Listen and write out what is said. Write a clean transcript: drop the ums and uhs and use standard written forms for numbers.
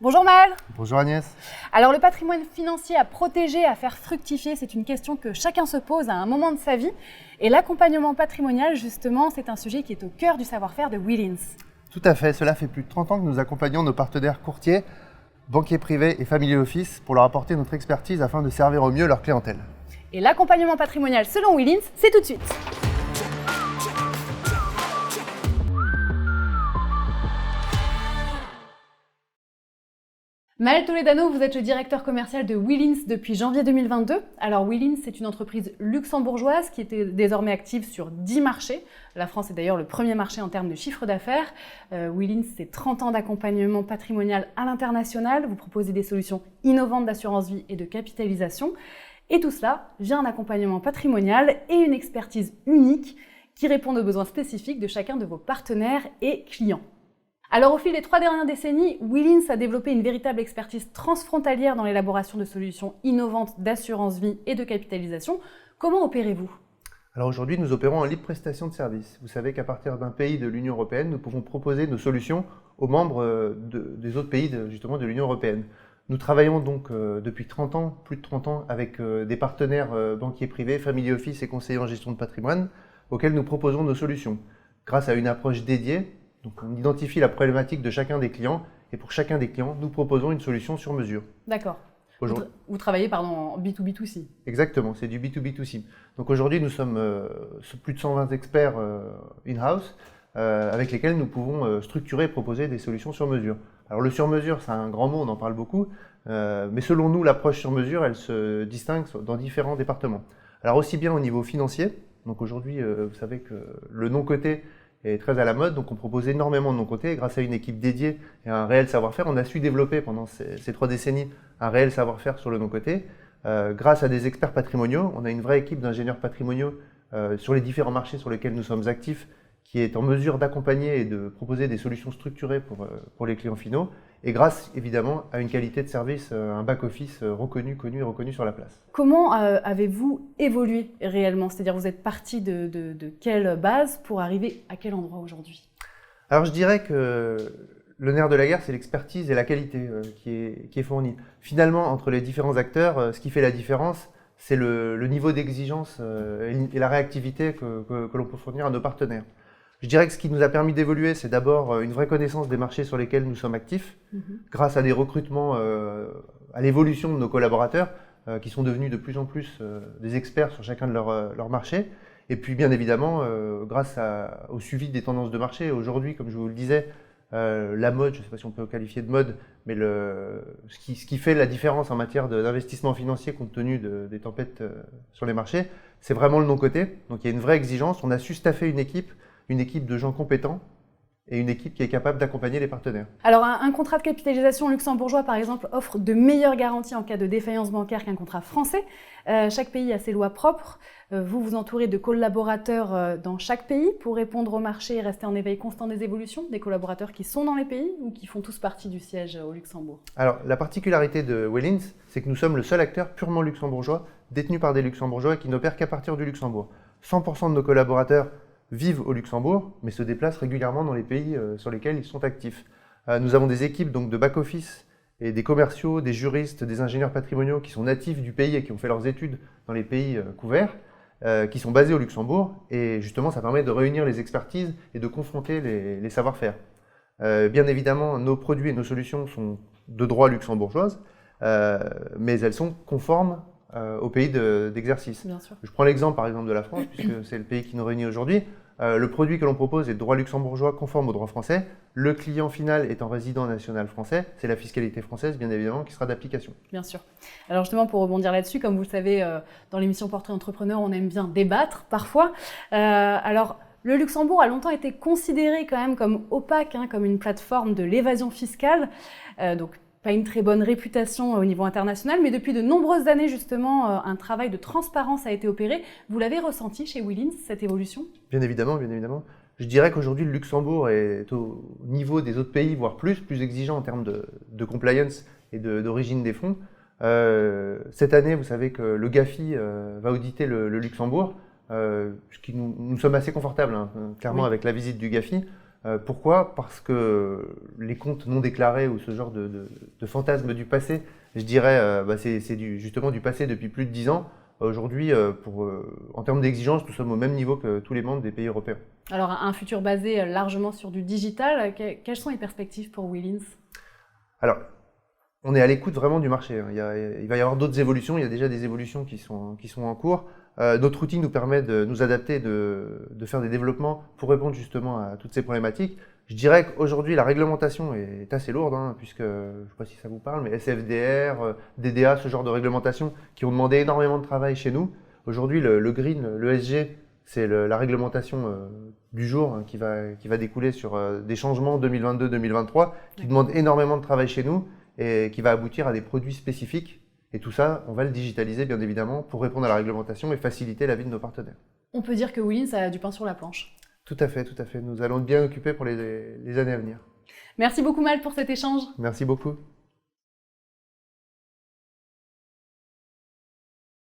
Bonjour Maël. Bonjour Agnès. Alors le patrimoine financier à protéger, à faire fructifier, c'est une question que chacun se pose à un moment de sa vie. Et l'accompagnement patrimonial, justement, c'est un sujet qui est au cœur du savoir-faire de Willins. Tout à fait, cela fait plus de 30 ans que nous accompagnons nos partenaires courtiers, banquiers privés et family office pour leur apporter notre expertise afin de servir au mieux leur clientèle. Et l'accompagnement patrimonial selon Willins, c'est tout de suite. Maël Toledano, vous êtes le directeur commercial de Willins depuis janvier 2022. Alors Willins, c'est une entreprise luxembourgeoise qui était désormais active sur 10 marchés. La France est d'ailleurs le premier marché en termes de chiffre d'affaires. Willins, c'est 30 ans d'accompagnement patrimonial à l'international. Vous proposez des solutions innovantes d'assurance vie et de capitalisation. Et tout cela via un accompagnement patrimonial et une expertise unique qui répond aux besoins spécifiques de chacun de vos partenaires et clients. Alors au fil des 3 dernières décennies, Willins a développé une véritable expertise transfrontalière dans l'élaboration de solutions innovantes d'assurance vie et de capitalisation. Comment opérez-vous ? Alors aujourd'hui, nous opérons en libre prestation de services. Vous savez qu'à partir d'un pays de l'Union européenne, nous pouvons proposer nos solutions aux membres des autres pays justement de l'Union européenne. Nous travaillons donc depuis 30 ans, plus de 30 ans, avec des partenaires banquiers privés, family office et conseillers en gestion de patrimoine, auxquels nous proposons nos solutions. Grâce à une approche dédiée, donc on identifie la problématique de chacun des clients et pour chacun des clients, nous proposons une solution sur mesure. D'accord. Vous travaillez en B2B2C. Exactement, c'est du B2B2C. Donc aujourd'hui, nous sommes plus de 120 experts in-house avec lesquels nous pouvons structurer et proposer des solutions sur mesure. Alors le sur mesure, c'est un grand mot, on en parle beaucoup, mais selon nous, l'approche sur mesure, elle se distingue dans différents départements. Alors aussi bien au niveau financier, donc aujourd'hui, vous savez que le non-coté est très à la mode, donc on propose énormément de non-cotés. Grâce à une équipe dédiée et à un réel savoir-faire, on a su développer pendant ces 3 décennies un réel savoir-faire sur le non-coté. Grâce à des experts patrimoniaux, on a une vraie équipe d'ingénieurs patrimoniaux sur les différents marchés sur lesquels nous sommes actifs, qui est en mesure d'accompagner et de proposer des solutions structurées pour les clients finaux. Et grâce évidemment à une qualité de service, un back-office reconnu, connu et reconnu sur la place. Comment avez-vous évolué réellement ? C'est-à-dire vous êtes parti de quelle base pour arriver à quel endroit aujourd'hui ? Alors je dirais que le nerf de la guerre, c'est l'expertise et la qualité qui est fournie. Finalement, entre les différents acteurs, ce qui fait la différence, c'est le niveau d'exigence et la réactivité que l'on peut fournir à nos partenaires. Je dirais que ce qui nous a permis d'évoluer, c'est d'abord une vraie connaissance des marchés sur lesquels nous sommes actifs, grâce à des recrutements, à l'évolution de nos collaborateurs, qui sont devenus de plus en plus des experts sur chacun de leurs marchés. Et puis bien évidemment, grâce au suivi des tendances de marché. Aujourd'hui, comme je vous le disais, la mode, je ne sais pas si on peut qualifier de mode, mais ce qui fait la différence en matière d'investissement financier compte tenu des tempêtes sur les marchés, c'est vraiment le non-coté. Donc il y a une vraie exigence. On a su staffer une équipe de gens compétents et une équipe qui est capable d'accompagner les partenaires. Alors un contrat de capitalisation luxembourgeois par exemple offre de meilleures garanties en cas de défaillance bancaire qu'un contrat français. Chaque pays a ses lois propres. Vous vous entourez de collaborateurs dans chaque pays pour répondre au marché et rester en éveil constant des évolutions, des collaborateurs qui sont dans les pays ou qui font tous partie du siège au Luxembourg. Alors la particularité de Willins, c'est que nous sommes le seul acteur purement luxembourgeois, détenu par des luxembourgeois et qui n'opère qu'à partir du Luxembourg. 100% de nos collaborateurs vivent au Luxembourg, mais se déplacent régulièrement dans les pays sur lesquels ils sont actifs. Nous avons des équipes donc, de back-office et des commerciaux, des juristes, des ingénieurs patrimoniaux qui sont natifs du pays et qui ont fait leurs études dans les pays couverts, qui sont basés au Luxembourg. Et justement, ça permet de réunir les expertises et de confronter les savoir-faire. Bien évidemment, nos produits et nos solutions sont de droit luxembourgeoise, mais elles sont conformes au pays d'exercice. Bien sûr. Je prends l'exemple par exemple de la France, puisque c'est le pays qui nous réunit aujourd'hui. Le produit que l'on propose est de droit luxembourgeois conforme au droit français. Le client final étant résident national français, c'est la fiscalité française bien évidemment qui sera d'application. Bien sûr. Alors justement pour rebondir là-dessus, comme vous le savez, dans l'émission Portrait Entrepreneur, on aime bien débattre parfois. Alors le Luxembourg a longtemps été considéré quand même comme opaque, comme une plateforme de l'évasion fiscale. Donc pas une très bonne réputation au niveau international, mais depuis de nombreuses années, justement, un travail de transparence a été opéré. Vous l'avez ressenti chez Willins, cette évolution ? Bien évidemment, bien évidemment. Je dirais qu'aujourd'hui, le Luxembourg est au niveau des autres pays, voire plus exigeant en termes de compliance et d'origine des fonds. Cette année, vous savez que le GAFI va auditer le Luxembourg, nous sommes assez confortables, clairement, oui, avec la visite du GAFI. Pourquoi? Parce que les comptes non déclarés ou ce genre de fantasmes du passé, je dirais, c'est justement du passé depuis plus de 10 ans. Aujourd'hui, en termes d'exigence, nous sommes au même niveau que tous les membres des pays européens. Alors, un futur basé largement sur du digital, quelles sont les perspectives pour Willins? Alors, on est à l'écoute vraiment du marché. Il va y avoir d'autres évolutions, il y a déjà des évolutions qui sont en cours. Notre outil nous permet de nous adapter, de faire des développements pour répondre justement à toutes ces problématiques. Je dirais qu'aujourd'hui, la réglementation est assez lourde, puisque, je ne sais pas si ça vous parle, mais SFDR, DDA, ce genre de réglementation qui ont demandé énormément de travail chez nous. Aujourd'hui, le green, l'ESG, c'est la réglementation du jour qui va découler sur des changements 2022-2023 qui demandent énormément de travail chez nous et qui va aboutir à des produits spécifiques. Et tout ça, on va le digitaliser bien évidemment pour répondre à la réglementation et faciliter la vie de nos partenaires. On peut dire que Willins a du pain sur la planche. Tout à fait, tout à fait. Nous allons bien occuper pour les années à venir. Merci beaucoup Malte pour cet échange. Merci beaucoup.